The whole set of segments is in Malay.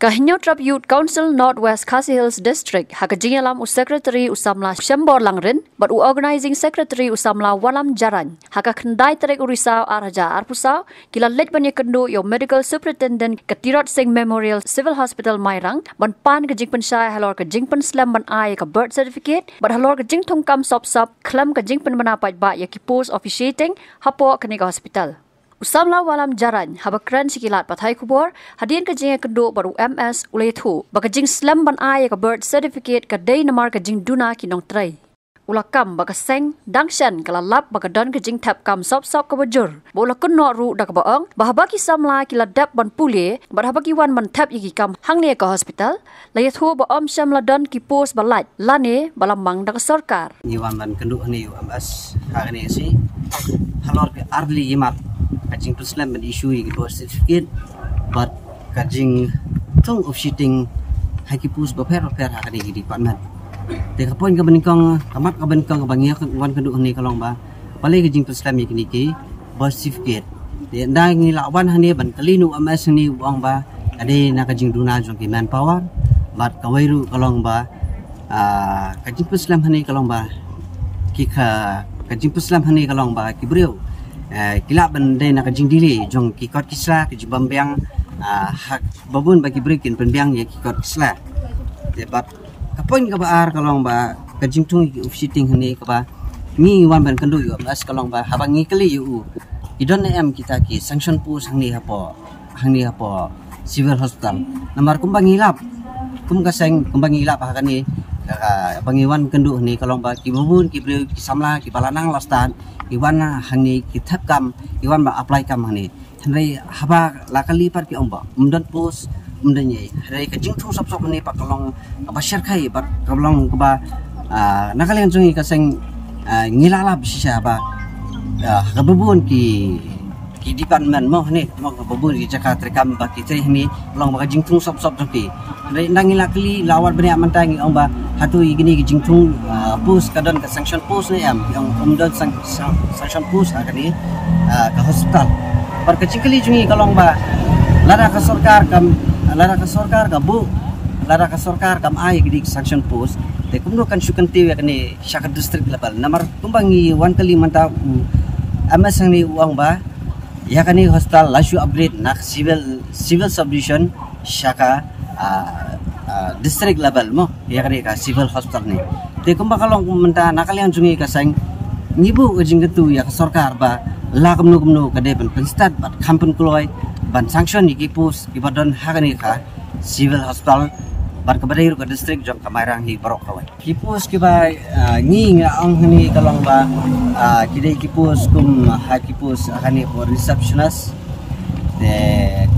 Kahinyo Trap Youth Council Northwest Khasi Hills District hakajingalam Secretary Usamla Shambor Langrin but Organizing Secretary Usamla Walam Jaran hakakhendai terek Urisau Araja Arpusau kila let banya kendo yo Medical Superintendent Katirot Singh Memorial Civil Hospital Mairang ban pan kajing pensai halor kajing penslam ban ai ka birth certificate but halor kajing thongkam sop klam kajing penmanapai ba ya ki post officiating hapo kaniga hospital. Usamla Walam Jaran habakran sikilat pathai kubor hadian kajing kendo baru MS ulethu bakajing slam ban ai ka birth certificate ka day namar kajing duna kinong tray ulakam bakaseng dangshan kalalap bakadon kajing tap kam sop ka bajur bolakun no ru dak baong bahabaki samla kiladap ban pule barhabaki wan man tap yiki kam hangne ka hospital layathu ba om samla don ki post balat lane balamang dak sarkar niwan ban kendo ni MS hagane si halor ke early yimat kajing Islam and issue birth certificate but kajing thong of shooting hakipus baper hakani di department te kapon ka banikong kamat ka banikong bangiya wan kandu ni kalong ba balai kajing Islam ni ki birth certificate te ndang ni lawan hani ban kalinu MS ni wang ba ade na kajing duna jong ki manpower but kawairu kalong ba kajing Islam hani kalong ba ki kajing Islam hani kalong ba ki breu kila bende nak kajing dili jong kikot kisla ke jubambiang hak babun bagi breakin penbiang ya kikot kisla debat kapon ka baar kalong ba kajing tung officiating hani ka ba ni wan ban kandu yo mas kalong ba habang ngi kali yu idon em kita ki sanction post hangni hapo civil hospital namar kumbang hilap kum kaseng kumbang hilap hakani bangiwan kendu ni kalong ba ki babun ki bre ki samla ki balanang lastan iwan hangni ki thapkam iwan ba apply kam hangni thanai haba lakali par ki omba umdan post umdan ye rai ka jingthung sop ni pa kalong ba share khai ba kalong ba nakaleng jungi ka seng ngilala bisisa ba babun ki department mo ni mo babun ki jaka trekam ba ki tre ni long ba jingthung sop ki rai nangila kli lawar bani amantangi omba hatu igini ki jingthung post kadon ka sanction post ni am yang umdan sanction post akani ka hospital par kachikali jungi kalong ba lara ka sarkar kam ai gidi sanction post te kumdo kan syukanti yakni syaka district level namar kumbangi wan kali manta MS ni uang ba yakani hospital lashu upgrade nak civil subdivision syaka district level mo yakni ka civil hospital ni te kumba kalong menta nakalian jungi ka sang ngibu ujing ketu ya sarkar ba la kumno kade ban penstat bat kampun kloy ban sanction ni kipus ibadon hakani ka civil hospital bar kabadairu ka district jong kamairang hi barok kawai kipus kiba ngi ang ni kalong ba kidai kipus kum hakipus hakani for receptionist de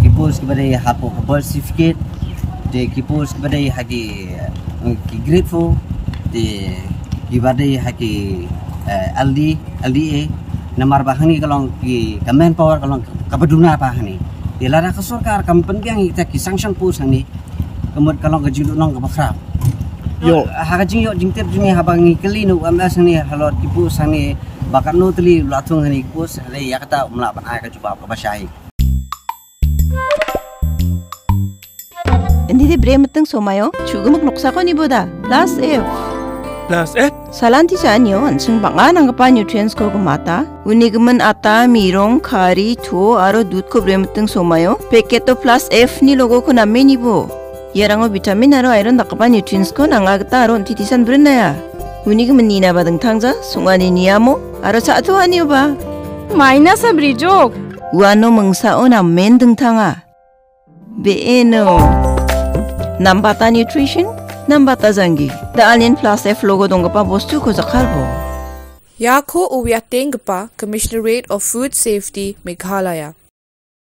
kipus kibadai hapo birth certificate de kipus kibadai hagi ki grateful de kibadai hagi LDA namar bahani kalong ki manpower kalong kabaduna bahani dilara ka sarkar kam penbiang ita ki sanction post hani kemud kalong ka jinunong ka bakrap yo hakajing yo jingtep jungi habangi kelinu MS ni halor ki post hani bakat no teli latung hani post le yakata melaban ai ka juba ka basyai Hindi bremeteng somayo chugumak noksako ni boda plus F Salanti sa anyo ansung bangan ang kapa nutrients ko kumata unigman ata mirong kari to aro dud ko bremeteng somayo peketo plus F ni logo ko namin ibo yarango vitamin aro iron nakapa nutrients ko nangagta aro titisan brenaya unigman nina badang tangza sungani niyamo aro sa ato anyo ba minus sa brijok wano mengsaon na mendeng tanga beeno Nambata nutrition Nambata zangi the alien plus F logo dongpa bostu ko zakharbo Yako uwiateng pa Commissionerate of Food Safety Meghalaya